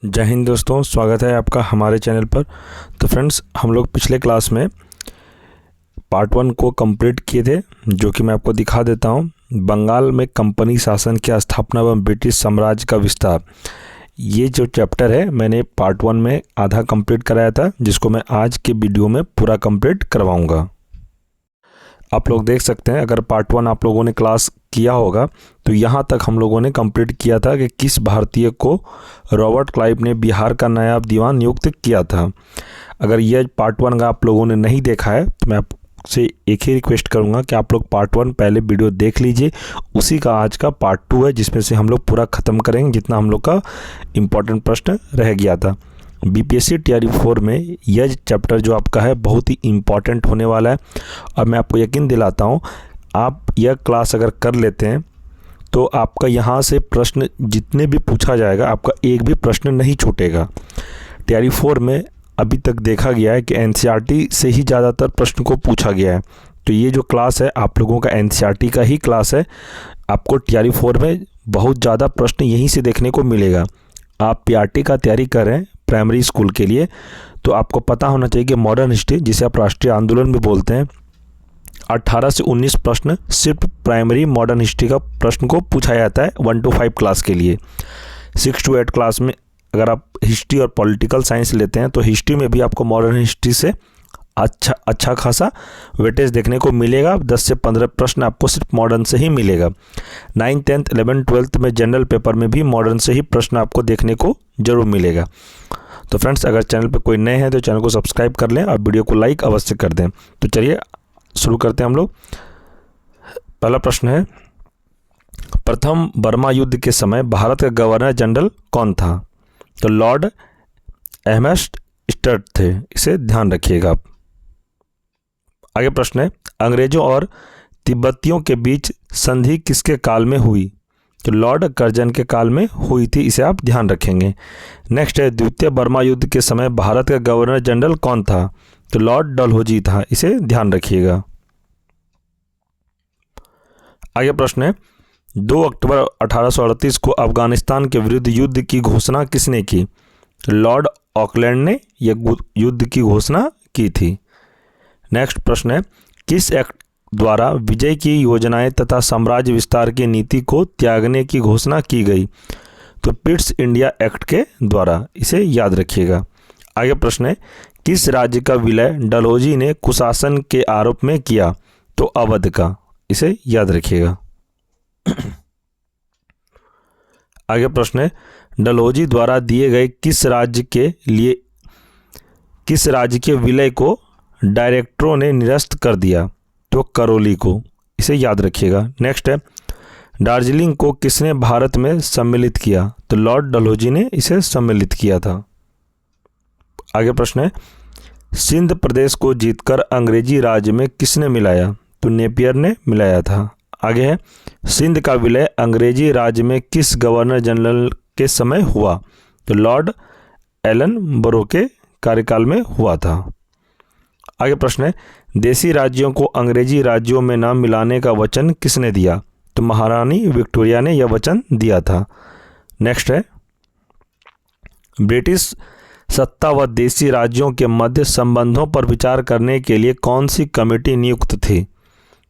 जय हिंद दोस्तों, स्वागत है आपका हमारे चैनल पर। तो फ्रेंड्स, हम लोग पिछले क्लास में पार्ट 1 को कंप्लीट किए थे, जो कि मैं आपको दिखा देता हूं। बंगाल में कंपनी शासन की स्थापना एवं ब्रिटिश साम्राज्य का विस्तार, ये जो चैप्टर है मैंने पार्ट 1 में आधा कंप्लीट कराया था, जिसको मैं आज के वीडियो में पूरा कंप्लीट करवाऊँगा। आप लोग देख सकते हैं, अगर पार्ट 1 आप लोगों ने क्लास किया होगा तो यहाँ तक हम लोगों ने कंप्लीट किया था कि किस भारतीय को रॉबर्ट क्लाइव ने बिहार का नायब दीवान नियुक्त किया था। अगर यह पार्ट 1 का आप लोगों ने नहीं देखा है तो मैं आपसे एक ही रिक्वेस्ट करूँगा कि आप लोग पार्ट 1 पहले वीडियो देख लीजिए। उसी का आज का पार्ट 2 है, जिसमें से हम लोग पूरा ख़त्म करेंगे जितना हम लोग का इम्पोर्टेंट प्रश्न रह गया था। बीपीएससी टीआरई 4 में यह चैप्टर जो आपका है बहुत ही इम्पॉर्टेंट होने वाला है। और मैं आपको यकीन दिलाता हूँ, आप यह क्लास अगर कर लेते हैं तो आपका यहाँ से प्रश्न जितने भी पूछा जाएगा, आपका एक भी प्रश्न नहीं छूटेगा। टीआरई 4 में अभी तक देखा गया है कि एनसीईआरटी से ही ज़्यादातर प्रश्न को पूछा गया है। तो ये जो क्लास है आप लोगों का एनसीईआरटी का ही क्लास है। आपको टीआरई 4 में बहुत ज़्यादा प्रश्न यहीं से देखने को मिलेगा। आप पीआरटी का तैयारी कर रहे हैं प्राइमरी स्कूल के लिए, तो आपको पता होना चाहिए कि मॉडर्न हिस्ट्री, जिसे आप राष्ट्रीय आंदोलन भी बोलते हैं, 18 से 19 प्रश्न सिर्फ प्राइमरी मॉडर्न हिस्ट्री का प्रश्न को पूछा जाता है 1 to 5 क्लास के लिए। 6 to 8 क्लास में अगर आप हिस्ट्री और पॉलिटिकल साइंस लेते हैं तो हिस्ट्री में भी आपको मॉडर्न हिस्ट्री से अच्छा खासा वेटेज देखने को मिलेगा। 10 से 15 प्रश्न आपको सिर्फ मॉडर्न से ही मिलेगा। 9th 10th 11th 12th में जनरल पेपर में भी मॉडर्न से ही प्रश्न आपको देखने को जरूर मिलेगा। तो फ्रेंड्स, अगर चैनल पर कोई नए हैं तो चैनल को सब्सक्राइब कर लें और वीडियो को लाइक अवश्य कर दें। तो चलिए शुरू करते हैं हम लोग। पहला प्रश्न है, प्रथम बर्मा युद्ध के समय भारत का गवर्नर जनरल कौन था? तो लॉर्ड एम्स्टर्ड थे, इसे ध्यान रखिएगा आप। आगे प्रश्न है, अंग्रेजों और तिब्बतियों के बीच संधि किसके काल में हुई? तो लॉर्ड कर्जन के काल में हुई थी, इसे आप ध्यान रखेंगे। नेक्स्ट है, द्वितीय बर्मा युद्ध के समय भारत का गवर्नर जनरल कौन था? तो लॉर्ड डलहौजी था, इसे ध्यान रखिएगा। आगे प्रश्न है, 2 अक्टूबर 1838 को अफगानिस्तान के विरुद्ध युद्ध की घोषणा किसने की? लॉर्ड ऑकलैंड ने यह युद्ध की घोषणा की थी। नेक्स्ट प्रश्न है, किस एक्ट द्वारा विजय की योजनाएं तथा साम्राज्य विस्तार की नीति को त्यागने की घोषणा की गई? तो पिट्स इंडिया एक्ट के द्वारा, इसे याद रखिएगा। आगे प्रश्न है, किस राज्य का विलय डलहौजी ने कुशासन के आरोप में किया? तो अवध का, इसे याद रखिएगा। आगे प्रश्न है, डलहौजी द्वारा दिए गए किस राज्य के विलय को डायरेक्टरों ने निरस्त कर दिया? तो करौली को, इसे याद रखिएगा। नेक्स्ट है, दार्जिलिंग को किसने भारत में सम्मिलित किया? तो लॉर्ड डलहौजी ने इसे सम्मिलित किया था। आगे प्रश्न है, सिंध प्रदेश को जीतकर अंग्रेजी राज में किसने मिलाया? तो नेपियर ने मिलाया था। आगे है, सिंध का विलय अंग्रेजी राज में किस गवर्नर जनरल के समय हुआ? तो लॉर्ड एलन बरो के कार्यकाल में हुआ था। आगे प्रश्न है, देसी राज्यों को अंग्रेजी राज्यों में न मिलाने का वचन किसने दिया? तो महारानी विक्टोरिया ने यह वचन दिया था। नेक्स्ट है, ब्रिटिश सत्ता व देसी राज्यों के मध्य संबंधों पर विचार करने के लिए कौन सी कमेटी नियुक्त थी?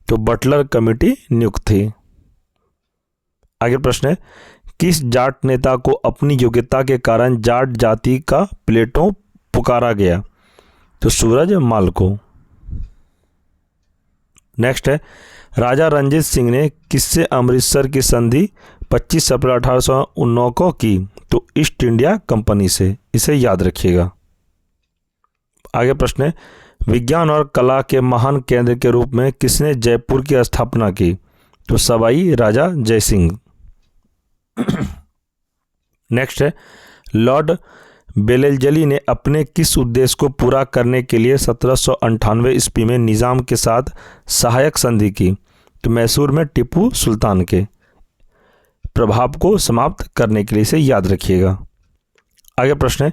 तो बटलर कमेटी नियुक्त थी। आगे प्रश्न है, किस जाट नेता को अपनी योग्यता के कारण जाट जाति का प्लेटो पुकारा गया? तो सूरजमाल को। नेक्स्ट है, राजा रणजीत सिंह ने किससे अमृतसर की संधि 25 अप्रैल 1819 को की? तो ईस्ट इंडिया कंपनी से, इसे याद रखिएगा। आगे प्रश्न है, विज्ञान और कला के महान केंद्र के रूप में किसने जयपुर की स्थापना की? तो सवाई राजा जयसिंह। नेक्स्ट है, लॉर्ड बेलेजली ने अपने किस उद्देश्य को पूरा करने के लिए 1798 ईस्वी में निज़ाम के साथ सहायक संधि की? तो मैसूर में टीपू सुल्तान के प्रभाव को समाप्त करने के लिए, इसे याद रखिएगा। आगे प्रश्न है,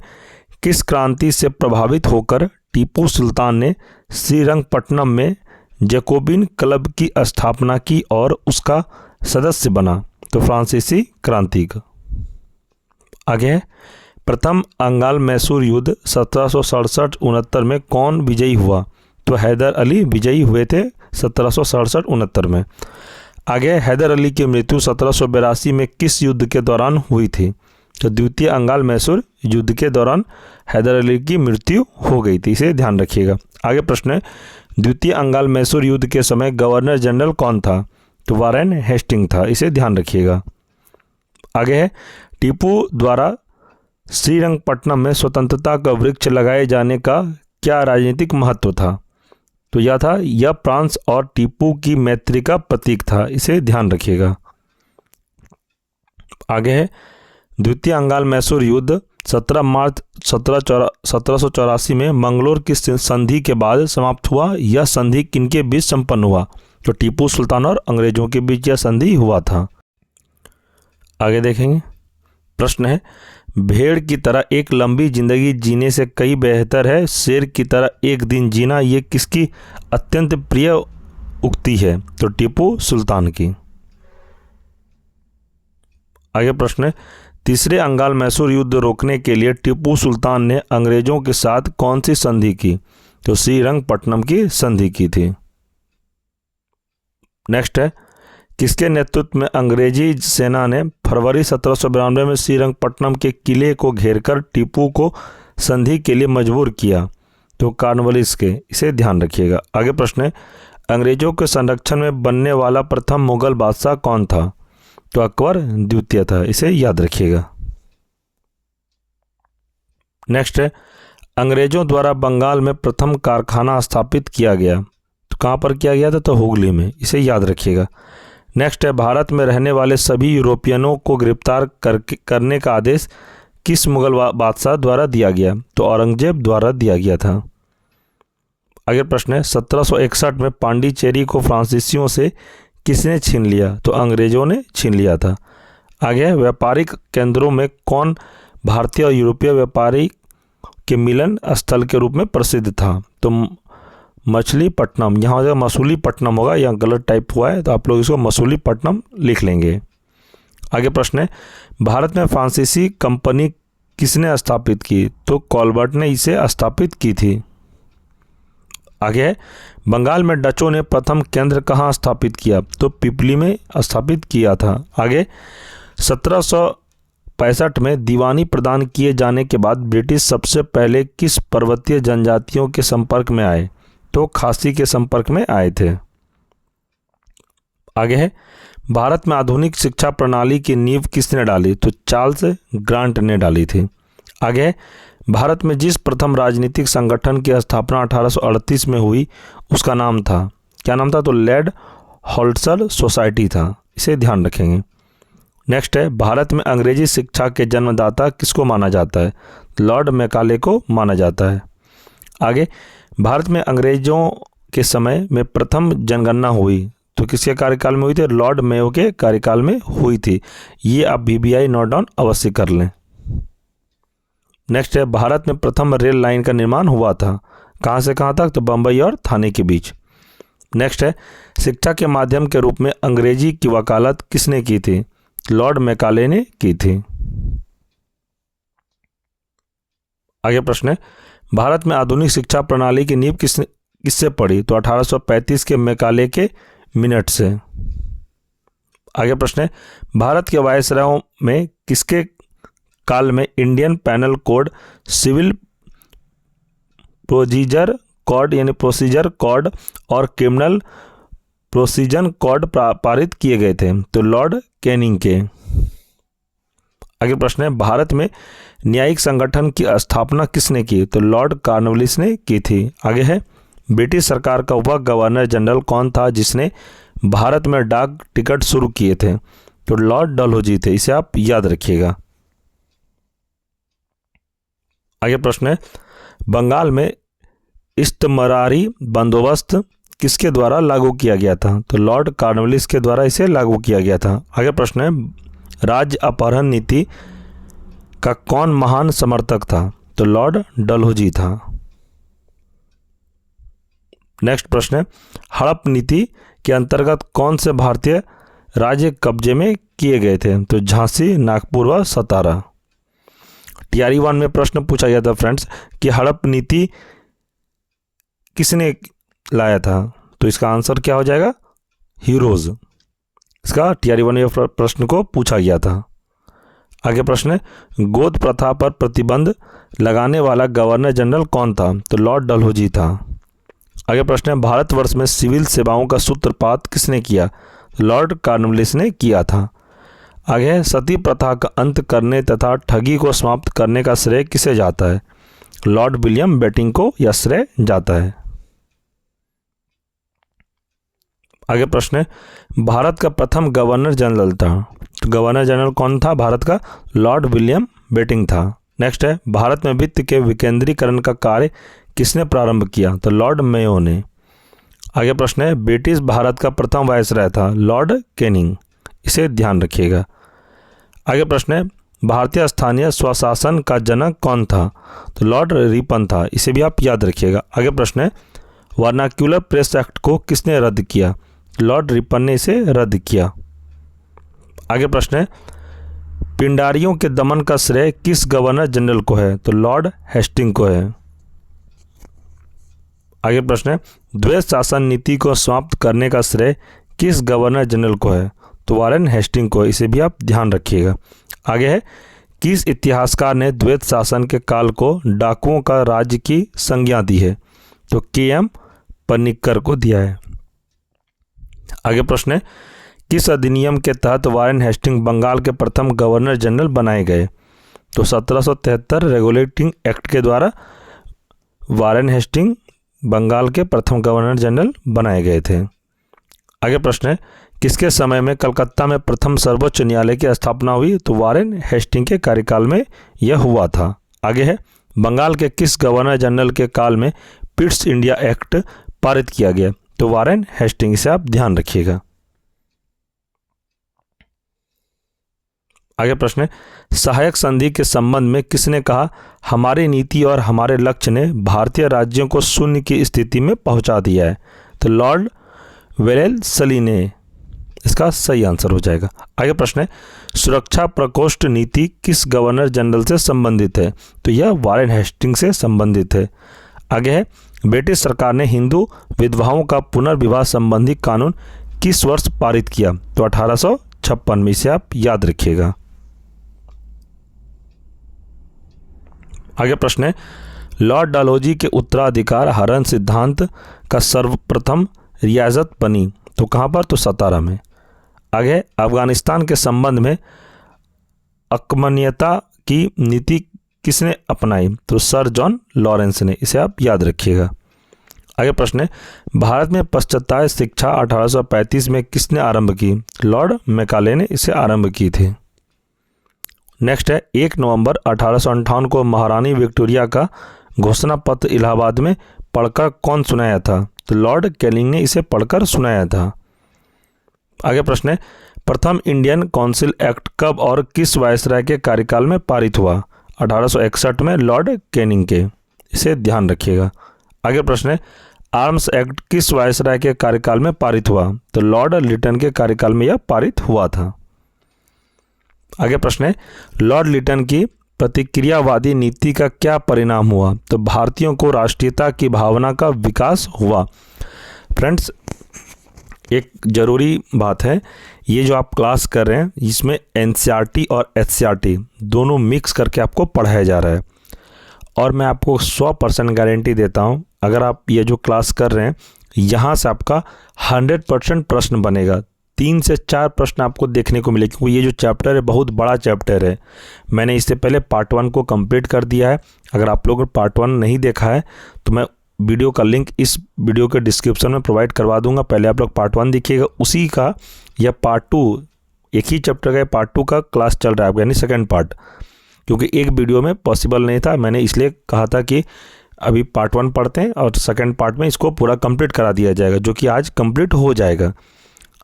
किस क्रांति से प्रभावित होकर टीपू सुल्तान ने श्रीरंगपट्टनम में जैकोबिन क्लब की स्थापना की और उसका सदस्य बना? तो फ्रांसीसी क्रांति का। आगे है, प्रथम बंगाल मैसूर युद्ध 1767-69 में कौन विजयी हुआ? तो हैदर अली विजयी हुए थे 1767-69 में। आगे, हैदर अली की मृत्यु 1782 में किस युद्ध के दौरान हुई थी? तो द्वितीय बंगाल मैसूर युद्ध के दौरान हैदर अली की मृत्यु हो गई थी, इसे ध्यान रखिएगा। आगे प्रश्न है, द्वितीय बंगाल मैसूर युद्ध के समय गवर्नर जनरल कौन था? तो वारेन हेस्टिंग था, इसे ध्यान रखिएगा। आगे है, टीपू द्वारा श्रीरंगपट्टनम में स्वतंत्रता का वृक्ष लगाए जाने का क्या राजनीतिक महत्व था? तो यह फ्रांस और टीपू की मैत्री का प्रतीक था, इसे ध्यान रखिएगा। आगे है, द्वितीय बंगाल मैसूर युद्ध 17 मार्च 1784 में मंगलोर की संधि के बाद समाप्त हुआ। यह संधि किनके बीच संपन्न हुआ? तो टीपू सुल्तान और अंग्रेजों के बीच यह संधि हुआ था। आगे देखेंगे, प्रश्न है, भेड़ की तरह एक लंबी जिंदगी जीने से कई बेहतर है शेर की तरह एक दिन जीना, ये किसकी अत्यंत प्रिय उक्ति है? तो टीपू सुल्तान की। आगे प्रश्न है, तीसरे बंगाल मैसूर युद्ध रोकने के लिए टीपू सुल्तान ने अंग्रेजों के साथ कौन सी संधि की? तो श्रीरंगपट्टनम की संधि की थी। नेक्स्ट है, किसके नेतृत्व में अंग्रेजी सेना ने फरवरी 1792 में श्रीरंगपट्टनम के किले को घेरकर टीपू को संधि के लिए मजबूर किया? तो कॉर्नवालिस के, इसे ध्यान रखिएगा। आगे प्रश्न है, अंग्रेजों के संरक्षण में बनने वाला प्रथम मुगल बादशाह कौन था? तो अकबर द्वितीय था, इसे याद रखिएगा। नेक्स्ट है, अंग्रेजों द्वारा बंगाल में प्रथम कारखाना स्थापित किया गया, तो कहाँ पर किया गया था? तो हुगली में, इसे याद रखिएगा। नेक्स्ट है, भारत में रहने वाले सभी यूरोपियनों को गिरफ्तार करने का आदेश किस मुगल बादशाह द्वारा दिया गया? तो औरंगजेब द्वारा दिया गया था। आगे प्रश्न है, 1761 में पांडिचेरी को फ्रांसीसियों से किसने छीन लिया? तो अंग्रेजों ने छीन लिया था। आगे, व्यापारिक केंद्रों में कौन भारतीय और यूरोपीय व्यापारी के मिलन स्थल के रूप में प्रसिद्ध था? तो मछलीपट्टनम, यहाँ हो मसूलीपट्टनम होगा, यहाँ गलत टाइप हुआ है, तो आप लोग इसको मसूलीपट्टनम लिख लेंगे। आगे प्रश्न है, भारत में फ्रांसीसी कंपनी किसने स्थापित की? तो कॉलबर्ट ने इसे स्थापित की थी। आगे है, बंगाल में डचों ने प्रथम केंद्र कहाँ स्थापित किया? तो पिपली में स्थापित किया था। आगे, 1765 में दीवानी प्रदान किए जाने के बाद ब्रिटिश सबसे पहले किस पर्वतीय जनजातियों के संपर्क में आए? तो खासी के संपर्क में आए थे। आगे है, भारत में आधुनिक शिक्षा प्रणाली की नींव किसने डाली? तो चार्ल्स ग्रांट ने डाली थी। आगे, भारत में जिस प्रथम राजनीतिक संगठन की स्थापना 1838 में हुई उसका नाम था, क्या नाम था? तो लॉर्ड होल्सर सोसाइटी था, इसे ध्यान रखेंगे। नेक्स्ट है, भारत में अंग्रेजी शिक्षा के जन्मदाता किसको माना जाता है? लॉर्ड मैकाले को माना जाता है। आगे, भारत में अंग्रेजों के समय में प्रथम जनगणना हुई, तो किसके कार्यकाल में हुई थी? लॉर्ड मेयो के कार्यकाल में हुई थी। ये आप BBI नोट डाउन अवश्य कर लें। नेक्स्ट है, भारत में प्रथम रेल लाइन का निर्माण हुआ था, कहाँ से कहाँ तक? तो बम्बई और थाने के बीच। नेक्स्ट है, शिक्षा के माध्यम के रूप में अंग्रेजी की वकालत किसने की थी? लॉर्ड मैकाले ने की थी। आगे प्रश्न है, भारत में आधुनिक शिक्षा प्रणाली की नींव किससे पड़ी? तो 1835 के मैकाले के मिनट से। आगे प्रश्न है, भारत के वायसरायों में किसके काल में Indian penal code, civil procedure code यानी प्रोसीजर कोड और क्रिमिनल प्रोसीजन कोड पारित किए गए थे? तो लॉर्ड कैनिंग के। आगे प्रश्न है, भारत में न्यायिक संगठन की स्थापना किसने की? तो लॉर्ड कॉर्नवालिस ने की थी। आगे है, ब्रिटिश सरकार का वह गवर्नर जनरल कौन था जिसने भारत में डाक टिकट शुरू किए थे? तो लॉर्ड डलहौजी थे, इसे आप याद रखिएगा। आगे प्रश्न है, बंगाल में इस्तमरारी बंदोबस्त किसके द्वारा लागू किया गया था? तो लॉर्ड कॉर्नवालिस के द्वारा इसे लागू किया गया था। आगे प्रश्न है, राज्य अपहरण नीति का कौन महान समर्थक था? तो लॉर्ड डलहौजी था। नेक्स्ट प्रश्न है, हड़प नीति के अंतर्गत कौन से भारतीय राज्य कब्जे में किए गए थे? तो झांसी, नागपुर व सतारा। टीआरई 1 में प्रश्न पूछा गया था फ्रेंड्स कि हड़प नीति किसने लाया था, तो इसका आंसर क्या हो जाएगा, हीरोज। इसका टीआरई 1 में प्रश्न को पूछा गया था। आगे प्रश्न है, गोद प्रथा पर प्रतिबंध लगाने वाला गवर्नर जनरल कौन था, तो लॉर्ड डलहौजी था। आगे प्रश्न है, भारतवर्ष में सिविल सेवाओं का सूत्रपात किसने किया, लॉर्ड कॉर्नवालिस ने किया था। आगे है, सती प्रथा का अंत करने तथा ठगी को समाप्त करने का श्रेय किसे जाता है, लॉर्ड विलियम बेटिंग को यह श्रेय जाता है। आगे प्रश्न है, भारत का प्रथम गवर्नर जनरल था, तो गवर्नर जनरल कौन था भारत का, लॉर्ड विलियम बेटिंग था। नेक्स्ट है, भारत में वित्त के विकेंद्रीकरण का कार्य किसने प्रारंभ किया, तो लॉर्ड मेयो ने। आगे प्रश्न है, ब्रिटिश भारत का प्रथम वायसराय था, लॉर्ड कैनिंग, इसे ध्यान रखिएगा। आगे प्रश्न है, भारतीय स्थानीय स्वशासन का जनक कौन था, तो लॉर्ड रिपन था, इसे भी आप याद रखिएगा। आगे प्रश्न है, वर्नाक्यूलर प्रेस एक्ट को किसने रद्द किया, लॉर्ड रिपन ने इसे रद्द किया। आगे प्रश्न है, पिंडारियों के दमन का श्रेय किस गवर्नर जनरल को है, तो लॉर्ड हेस्टिंग को है। आगे प्रश्न है, द्वैत शासन नीति को समाप्त करने का श्रेय किस गवर्नर जनरल को है, तो वारेन हेस्टिंग को, इसे भी आप ध्यान रखिएगा। आगे है, किस इतिहासकार ने द्वैत शासन के काल को डाकुओं का राज्य की संज्ञा दी है, तो के.एम. पनिक्कर को दिया है। आगे प्रश्न है, किस अधिनियम के तहत वारेन हेस्टिंग बंगाल के प्रथम गवर्नर जनरल बनाए गए, तो 1773 रेगुलेटिंग एक्ट के द्वारा वारेन हेस्टिंग बंगाल के प्रथम गवर्नर जनरल बनाए गए थे। आगे प्रश्न है, किसके समय में कलकत्ता में प्रथम सर्वोच्च न्यायालय की स्थापना हुई, तो वारेन हेस्टिंग के कार्यकाल में यह हुआ था। आगे है, बंगाल के किस गवर्नर जनरल के काल में पिट्स इंडिया एक्ट पारित किया गया, तो वारेन हेस्टिंग, से आप ध्यान रखिएगा। आगे प्रश्न है, सहायक संधि के संबंध में किसने कहा, हमारी नीति और हमारे लक्ष्य ने भारतीय राज्यों को शून्य की स्थिति में पहुंचा दिया है, तो लॉर्ड वेलेस्ली ने, इसका सही आंसर हो जाएगा। आगे प्रश्न है, सुरक्षा प्रकोष्ठ नीति किस गवर्नर जनरल से संबंधित है, तो यह वारेन हेस्टिंग से संबंधित है। आगे है, ब्रिटिश सरकार ने हिंदू विधवाओं का पुनर्विवाह संबंधी कानून किस वर्ष पारित किया, तो 1856 में, इसे आप याद रखिएगा। आगे प्रश्न है, लॉर्ड डलहौजी के उत्तराधिकार हरण सिद्धांत का सर्वप्रथम रियासत बनी, तो कहाँ पर, तो सतारा में। आगे, अफगानिस्तान के संबंध में अकमनीयता की नीति किसने अपनाई, तो सर जॉन लॉरेंस ने, इसे आप याद रखिएगा। आगे प्रश्न है, भारत में पाश्चात्य शिक्षा 1835 में किसने आरंभ की, लॉर्ड मैकाले ने इसे आरंभ की थी। नेक्स्ट है, 1 नवंबर 1858 को महारानी विक्टोरिया का घोषणा पत्र इलाहाबाद में पढ़कर कौन सुनाया था, तो लॉर्ड कैनिंग ने इसे पढ़कर सुनाया था। आगे प्रश्न है, प्रथम इंडियन काउंसिल एक्ट कब और किस वायसराय के कार्यकाल में पारित हुआ, 1861 में लॉर्ड कैनिंग के, इसे ध्यान रखिएगा। आगे प्रश्न है, आर्म्स एक्ट किस वायसराय के कार्यकाल में पारित हुआ, तो लॉर्ड लिटन के कार्यकाल में यह पारित हुआ था। आगे प्रश्न है, लॉर्ड लिटन की प्रतिक्रियावादी नीति का क्या परिणाम हुआ, तो भारतीयों को राष्ट्रीयता की भावना का विकास हुआ। फ्रेंड्स, एक ज़रूरी बात है, ये जो आप क्लास कर रहे हैं इसमें एनसीईआरटी और एचसीईआरटी दोनों मिक्स करके आपको पढ़ाया जा रहा है, और मैं आपको 100% गारंटी देता हूँ, अगर आप ये जो क्लास कर रहे हैं यहाँ से आपका 100% प्रश्न बनेगा। 3 से 4 प्रश्न आपको देखने को मिले, क्योंकि ये जो चैप्टर है बहुत बड़ा चैप्टर है। मैंने इससे पहले पार्ट 1 को कंप्लीट कर दिया है। अगर आप लोगों ने पार्ट 1 नहीं देखा है तो मैं वीडियो का लिंक इस वीडियो के डिस्क्रिप्शन में प्रोवाइड करवा दूंगा। पहले आप लोग पार्ट 1 देखिएगा, उसी का यह पार्ट 2, एक ही चैप्टर का पार्ट 2 का क्लास चल रहा है आपका, यानी सेकेंड पार्ट, क्योंकि एक वीडियो में पॉसिबल नहीं था। मैंने इसलिए कहा था कि अभी पार्ट 1 पढ़ते हैं और सेकेंड पार्ट में इसको पूरा कंप्लीट करा दिया जाएगा, जो कि आज कंप्लीट हो जाएगा।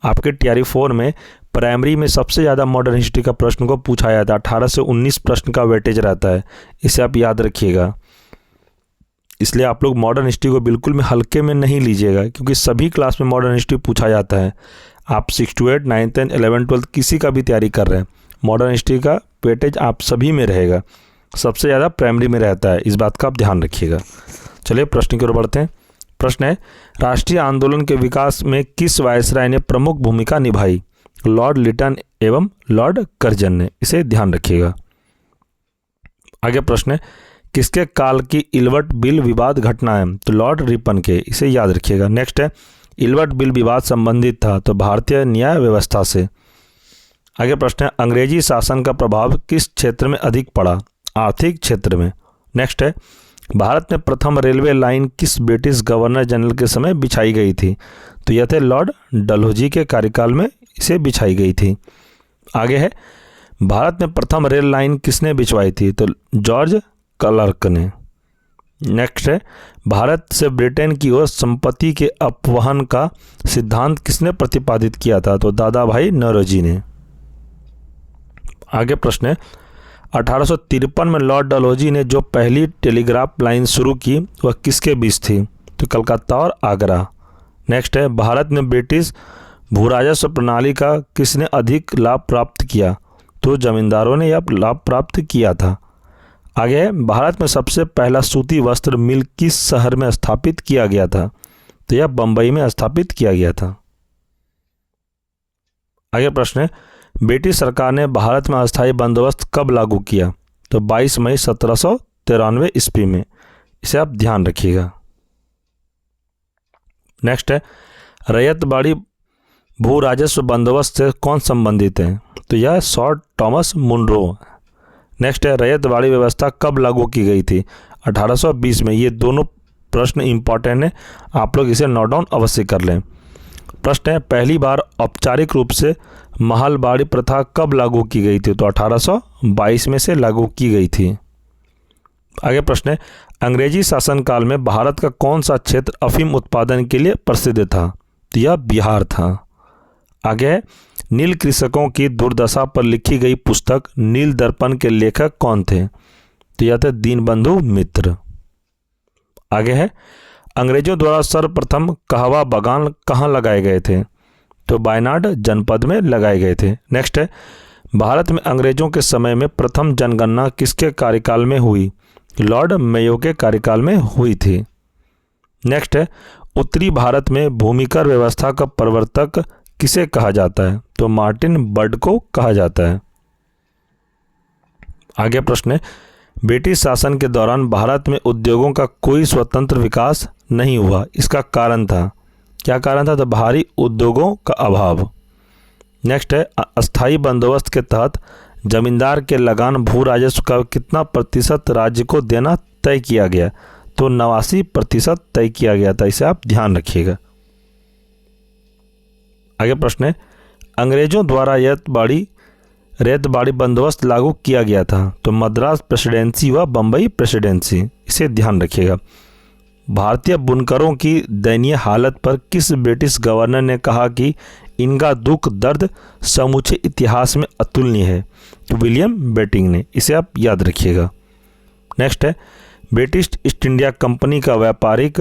आपके टीआरई 4 में प्राइमरी में सबसे ज़्यादा मॉडर्न हिस्ट्री का प्रश्न को पूछा जाता है, 18 से 19 प्रश्न का वेटेज रहता है, इसे आप याद रखिएगा। इसलिए आप लोग मॉडर्न हिस्ट्री को बिल्कुल में हल्के में नहीं लीजिएगा, क्योंकि सभी क्लास में मॉडर्न हिस्ट्री पूछा जाता है। आप 6 to 8, 9th, 10th, 11th, 12th किसी का भी तैयारी कर रहे हैं, मॉडर्न हिस्ट्री का वेटेज आप सभी में रहेगा। सबसे ज़्यादा प्राइमरी में रहता है, इस बात का आप ध्यान रखिएगा। चलिए प्रश्न की ओर बढ़ते हैं। प्रश्न है, राष्ट्रीय आंदोलन के विकास में किस वायसराय ने प्रमुख भूमिका निभाई? लॉर्ड लिटन एवं लॉर्ड कर्जन ने, इसे ध्यान रखिएगा। आगे प्रश्न है, किसके काल की इल्बर्ट बिल विवाद घटना है? तो लॉर्ड रिपन के, इसे याद रखिएगा। नेक्स्ट है, इल्बर्ट बिल विवाद संबंधित था तो भारतीय न्याय व्यवस्था से। आगे प्रश्न है, अंग्रेजी शासन का प्रभाव किस क्षेत्र में अधिक पड़ा? आर्थिक क्षेत्र में। नेक्स्ट है, भारत में प्रथम रेलवे लाइन किस ब्रिटिश गवर्नर जनरल के समय बिछाई गई थी? तो यह थे लॉर्ड डलहौजी के कार्यकाल में इसे बिछाई गई थी। आगे है, भारत में प्रथम रेल लाइन किसने बिछवाई थी? तो जॉर्ज क्लार्क ने। नेक्स्ट है, भारत से ब्रिटेन की ओर संपत्ति के अपवहन का सिद्धांत किसने प्रतिपादित किया था? तो दादा भाई नौरोजी ने। आगे प्रश्न है, 1853 में लॉर्ड डलहौजी ने जो पहली टेलीग्राफ लाइन शुरू की वह किसके बीच थी? तो कलकत्ता और आगरा। नेक्स्ट है, भारत में ब्रिटिश भूराजस्व प्रणाली का किसने अधिक लाभ प्राप्त किया? तो जमींदारों ने यह लाभ प्राप्त किया था। आगे है, भारत में सबसे पहला सूती वस्त्र मिल किस शहर में स्थापित किया गया था? तो यह बंबई में स्थापित किया गया था। आगे प्रश्न है, ब्रिटिश सरकार ने भारत में अस्थायी बंदोबस्त कब लागू किया? तो 22 मई 1793 ईस्वी में, इसे आप ध्यान रखिएगा। नेक्स्ट है, रैयत बाड़ी भू राजस्व बंदोबस्त से कौन संबंधित है? तो यह सर थॉमस मुनरो। नेक्स्ट है, रैयत बाड़ी व्यवस्था कब लागू की गई थी? 1820 में। ये दोनों प्रश्न इंपॉर्टेंट हैं, आप लोग इसे नोट डाउन अवश्य कर लें। प्रश्न है, पहली बार औपचारिक रूप से महलबाड़ी प्रथा कब लागू की गई थी? तो 1822 में से लागू की गई थी। आगे प्रश्न है, अंग्रेजी शासनकाल में भारत का कौन सा क्षेत्र अफीम उत्पादन के लिए प्रसिद्ध था? तो यह बिहार था। आगे है, नील कृषकों की दुर्दशा पर लिखी गई पुस्तक नील दर्पण के लेखक कौन थे? तो यह थे दीनबंधु मित्र। आगे है, अंग्रेजों द्वारा सर्वप्रथम कहवा बागान कहाँ लगाए गए थे? तो वायनाड जनपद में लगाए गए थे। नेक्स्ट है, भारत में अंग्रेजों के समय में प्रथम जनगणना किसके कार्यकाल में हुई? लॉर्ड मेयो के कार्यकाल में हुई थी। नेक्स्ट है, उत्तरी भारत में भूमिकर व्यवस्था का प्रवर्तक किसे कहा जाता है? तो मार्टिन बर्ड को कहा जाता है। आगे प्रश्न है, ब्रिटिश शासन के दौरान भारत में उद्योगों का कोई स्वतंत्र विकास नहीं हुआ, इसका कारण था? क्या कारण था? तो भारी उद्योगों का अभाव। नेक्स्ट है, अस्थायी बंदोबस्त के तहत जमींदार के लगान भू राजस्व का कितना प्रतिशत राज्य को देना तय किया गया? तो 89% तय किया गया था, इसे आप ध्यान रखिएगा। आगे प्रश्न है, अंग्रेजों द्वारा रैयत बाड़ी बंदोबस्त लागू किया गया था? तो मद्रास प्रेसिडेंसी व बम्बई प्रेसिडेंसी, इसे ध्यान रखिएगा। भारतीय बुनकरों की दयनीय हालत पर किस ब्रिटिश गवर्नर ने कहा कि इनका दुख दर्द समूचे इतिहास में अतुलनीय है? तो विलियम बेटिंग ने, इसे आप याद रखिएगा। नेक्स्ट है, ब्रिटिश ईस्ट इंडिया कंपनी का व्यापारिक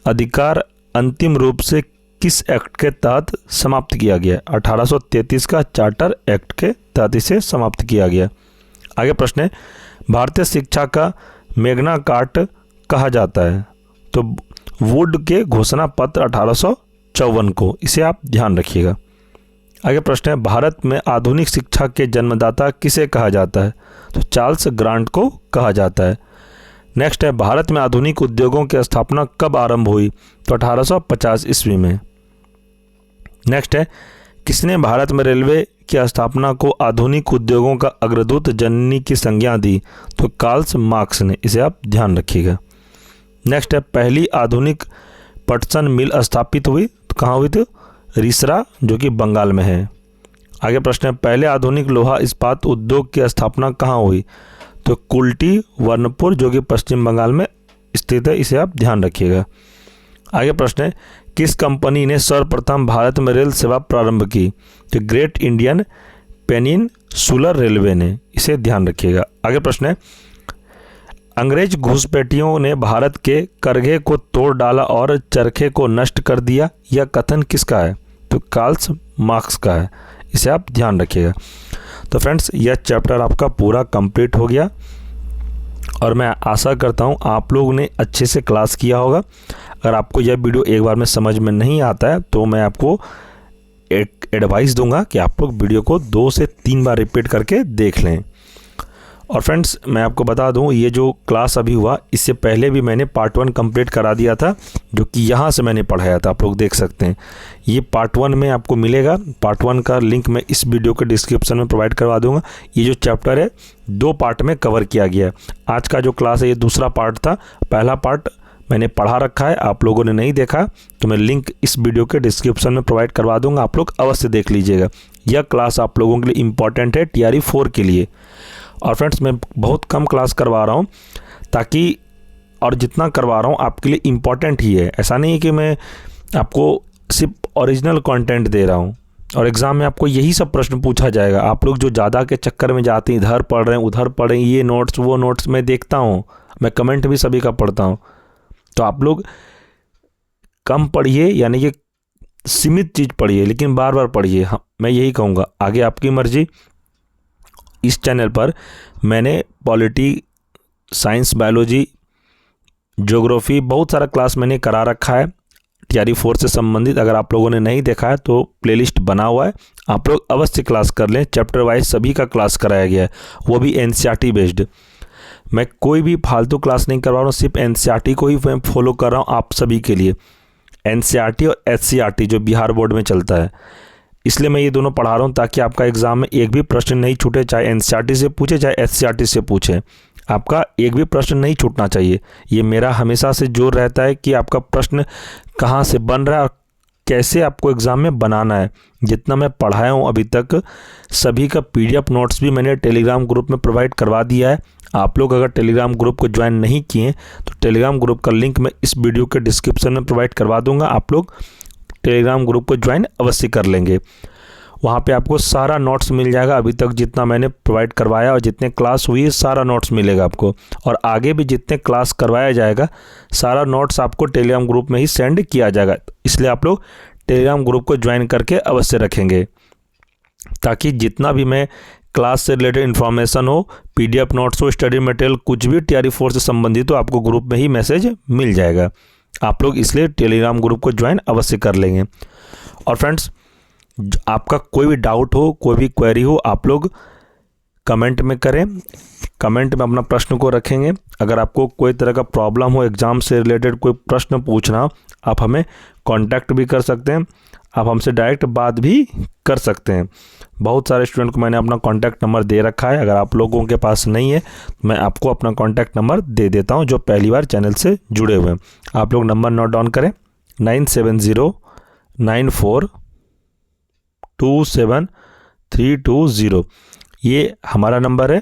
अधिकार अंतिम रूप से किस एक्ट के तहत समाप्त किया गया? 1833 का चार्टर एक्ट के तहत इसे समाप्त किया गया। आगे प्रश्न है, भारतीय शिक्षा का मैग्ना कार्टा कहा जाता है? तो वुड के घोषणा पत्र 1854 को, इसे आप ध्यान रखिएगा। आगे प्रश्न है, भारत में आधुनिक शिक्षा के जन्मदाता किसे कहा जाता है? तो चार्ल्स ग्रांट को कहा जाता है। नेक्स्ट है, भारत में आधुनिक उद्योगों की स्थापना कब आरंभ हुई? तो 1850 ईस्वी में। नेक्स्ट है, किसने भारत में रेलवे की स्थापना को आधुनिक उद्योगों का अग्रदूत जननी की संज्ञा दी? तो कार्ल मार्क्स ने, इसे आप ध्यान रखिएगा। नेक्स्ट है, पहली आधुनिक पटसन मिल स्थापित हुई तो कहाँ हुई? थी रिसरा, जो कि बंगाल में है। आगे प्रश्न है, पहले आधुनिक लोहा इस्पात उद्योग की स्थापना कहाँ हुई? तो कुल्टी वर्णपुर, जो कि पश्चिम बंगाल में स्थित है, इसे आप ध्यान रखिएगा। आगे प्रश्न है, किस कंपनी ने सर्वप्रथम भारत में रेल सेवा प्रारंभ की? तो ग्रेट इंडियन पेनिनसुलर रेलवे ने, इसे ध्यान रखिएगा। आगे प्रश्न है, अंग्रेज घुसपैठियों ने भारत के करघे को तोड़ डाला और चरखे को नष्ट कर दिया, यह कथन किसका है? तो कार्ल मार्क्स का है, इसे आप ध्यान रखिएगा। तो फ्रेंड्स, यह चैप्टर आपका पूरा कंप्लीट हो गया। और मैं आशा करता हूँ आप लोगों ने अच्छे से क्लास किया होगा। अगर आपको यह वीडियो एक बार में समझ में नहीं आता है तो मैं आपको एक एडवाइस दूंगा कि आप लोग वीडियो को 2 से 3 बार रिपीट करके देख लें। और फ्रेंड्स, मैं आपको बता दूं, ये जो क्लास अभी हुआ इससे पहले भी मैंने पार्ट 1 कंप्लीट करा दिया था, जो कि यहाँ से मैंने पढ़ाया था। आप लोग देख सकते हैं, ये पार्ट 1 में आपको मिलेगा। पार्ट 1 का लिंक मैं इस वीडियो के डिस्क्रिप्शन में प्रोवाइड करवा दूंगा। ये जो चैप्टर है 2 पार्ट में कवर किया गया है। आज का जो क्लास है ये दूसरा पार्ट था। पहला पार्ट मैंने पढ़ा रखा है, आप लोगों ने नहीं देखा तो मैं लिंक इस वीडियो के डिस्क्रिप्शन में प्रोवाइड करवा दूंगा, आप लोग अवश्य देख लीजिएगा। यह क्लास आप लोगों के लिए इम्पॉर्टेंट है TRE 4 के लिए। और फ्रेंड्स, मैं बहुत कम क्लास करवा रहा हूँ ताकि, और जितना करवा रहा हूँ आपके लिए इम्पॉर्टेंट ही है। ऐसा नहीं है कि मैं आपको सिर्फ ओरिजिनल कंटेंट दे रहा हूँ और एग्ज़ाम में आपको यही सब प्रश्न पूछा जाएगा। आप लोग जो ज़्यादा के चक्कर में जाते हैं, इधर पढ़ रहे हैं उधर पढ़ रहे हैं, ये नोट्स वो नोट्स, मैं देखता हूँ, मैं कमेंट भी सभी का पढ़ता हूँ। तो आप लोग कम पढ़िए, यानी कि सीमित चीज़ पढ़िए, लेकिन बार बार पढ़िए। हाँ, मैं यही कहूँगा, आगे आपकी मर्जी। इस चैनल पर मैंने पॉलिटी, साइंस, बायोलॉजी, ज्योग्राफी, बहुत सारा क्लास मैंने करा रखा है TRE 4 से संबंधित। अगर आप लोगों ने नहीं देखा है तो प्लेलिस्ट बना हुआ है, आप लोग अवश्य क्लास कर लें। चैप्टर वाइज सभी का क्लास कराया गया है, वो भी NCERT बेस्ड। मैं कोई भी फालतू क्लास नहीं करवा रहा हूँ, सिर्फ NCERT को ही मैं फॉलो कर रहा हूँ आप सभी के लिए। NCERT और SCERT जो बिहार बोर्ड में चलता है, इसलिए मैं ये दोनों पढ़ा रहा हूँ ताकि आपका एग्ज़ाम में एक भी प्रश्न नहीं छूटे, चाहे NCERT से पूछे चाहे SCERT से पूछे, आपका एक भी प्रश्न नहीं छूटना चाहिए। ये मेरा हमेशा से जोर रहता है कि आपका प्रश्न कहाँ से बन रहा है और कैसे आपको एग्ज़ाम में बनाना है। जितना मैं पढ़ाया हूँ अभी तक, सभी का PDF नोट्स भी मैंने टेलीग्राम ग्रुप में प्रोवाइड करवा दिया है। आप लोग अगर टेलीग्राम ग्रुप को ज्वाइन नहीं किए तो टेलीग्राम ग्रुप का लिंक मैं इस वीडियो के डिस्क्रिप्शन में प्रोवाइड करवा दूंगा। आप लोग टेलीग्राम ग्रुप को ज्वाइन अवश्य कर लेंगे। वहाँ पे आपको सारा नोट्स मिल जाएगा, अभी तक जितना मैंने प्रोवाइड करवाया और जितने क्लास हुई है सारा नोट्स मिलेगा आपको। और आगे भी जितने क्लास करवाया जाएगा सारा नोट्स आपको टेलीग्राम ग्रुप में ही सेंड किया जाएगा। इसलिए आप लोग टेलीग्राम ग्रुप को ज्वाइन करके अवश्य रखेंगे, ताकि जितना भी मैं क्लास से रिलेटेड इन्फॉर्मेशन हो, PDF नोट्स हो, स्टडी मटेरियल, कुछ भी TRE 4 से संबंधित हो, आपको ग्रुप में ही मैसेज मिल जाएगा। आप लोग इसलिए टेलीग्राम ग्रुप को ज्वाइन अवश्य कर लेंगे। और फ्रेंड्स, आपका कोई भी डाउट हो, कोई भी क्वेरी हो, आप लोग कमेंट में करें, कमेंट में अपना प्रश्न को रखेंगे। अगर आपको कोई तरह का प्रॉब्लम हो, एग्ज़ाम से रिलेटेड कोई प्रश्न पूछना, आप हमें कांटेक्ट भी कर सकते हैं, आप हमसे डायरेक्ट बात भी कर सकते हैं। बहुत सारे स्टूडेंट को मैंने अपना कांटेक्ट नंबर दे रखा है, अगर आप लोगों के पास नहीं है मैं आपको अपना कांटेक्ट नंबर दे देता हूं, जो पहली बार चैनल से जुड़े हुए हैं। आप लोग नंबर नोट डाउन करें, 9709427320, ये हमारा नंबर है।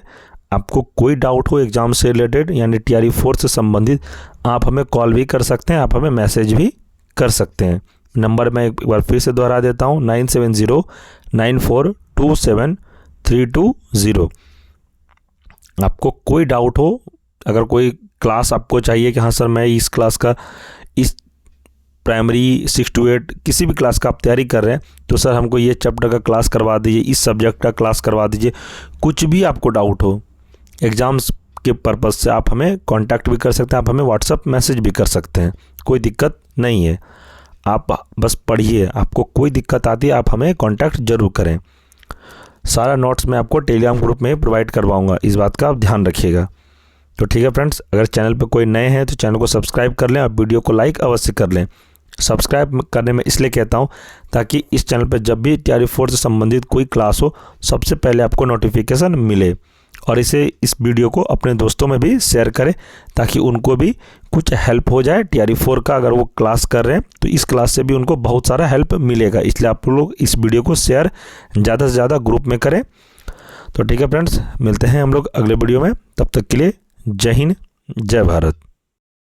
आपको कोई डाउट हो एग्ज़ाम से रिलेटेड यानी TRE 4 से संबंधित, आप हमें कॉल भी कर सकते हैं, आप हमें मैसेज भी कर सकते हैं। नंबर मैं एक बार फिर से दोहरा देता हूँ, 9709427320। आपको कोई डाउट हो, अगर कोई क्लास आपको चाहिए कि हाँ सर मैं इस क्लास का, इस प्राइमरी 6 to 8 किसी भी क्लास का आप तैयारी कर रहे हैं तो सर हमको ये चैप्टर का क्लास करवा दीजिए, इस सब्जेक्ट का क्लास करवा दीजिए, कुछ भी आपको डाउट हो एग्ज़ाम्स के पर्पज़ से, आप हमें कांटेक्ट भी कर सकते हैं, आप हमें व्हाट्सअप मैसेज भी कर सकते हैं, कोई दिक्कत नहीं है। आप बस पढ़िए, आपको कोई दिक्कत आती है आप हमें कांटेक्ट जरूर करें। सारा नोट्स मैं आपको टेलीग्राम ग्रुप में प्रोवाइड करवाऊंगा, इस बात का आप ध्यान रखिएगा। तो ठीक है फ्रेंड्स, अगर चैनल पर कोई नए हैं तो चैनल को सब्सक्राइब कर लें और वीडियो को लाइक अवश्य कर लें। सब्सक्राइब करने में इसलिए कहता हूं ताकि इस चैनल पर जब भी TRE 4 से संबंधित कोई क्लास हो सबसे पहले आपको नोटिफिकेशन मिले। और इस वीडियो को अपने दोस्तों में भी शेयर करें ताकि उनको भी कुछ हेल्प हो जाए TRE 4 का। अगर वो क्लास कर रहे हैं तो इस क्लास से भी उनको बहुत सारा हेल्प मिलेगा, इसलिए आप लोग इस वीडियो को शेयर ज़्यादा से ज़्यादा ग्रुप में करें। तो ठीक है फ्रेंड्स, मिलते हैं हम लोग अगले वीडियो में, तब तक के लिए जय हिंद, जय भारत।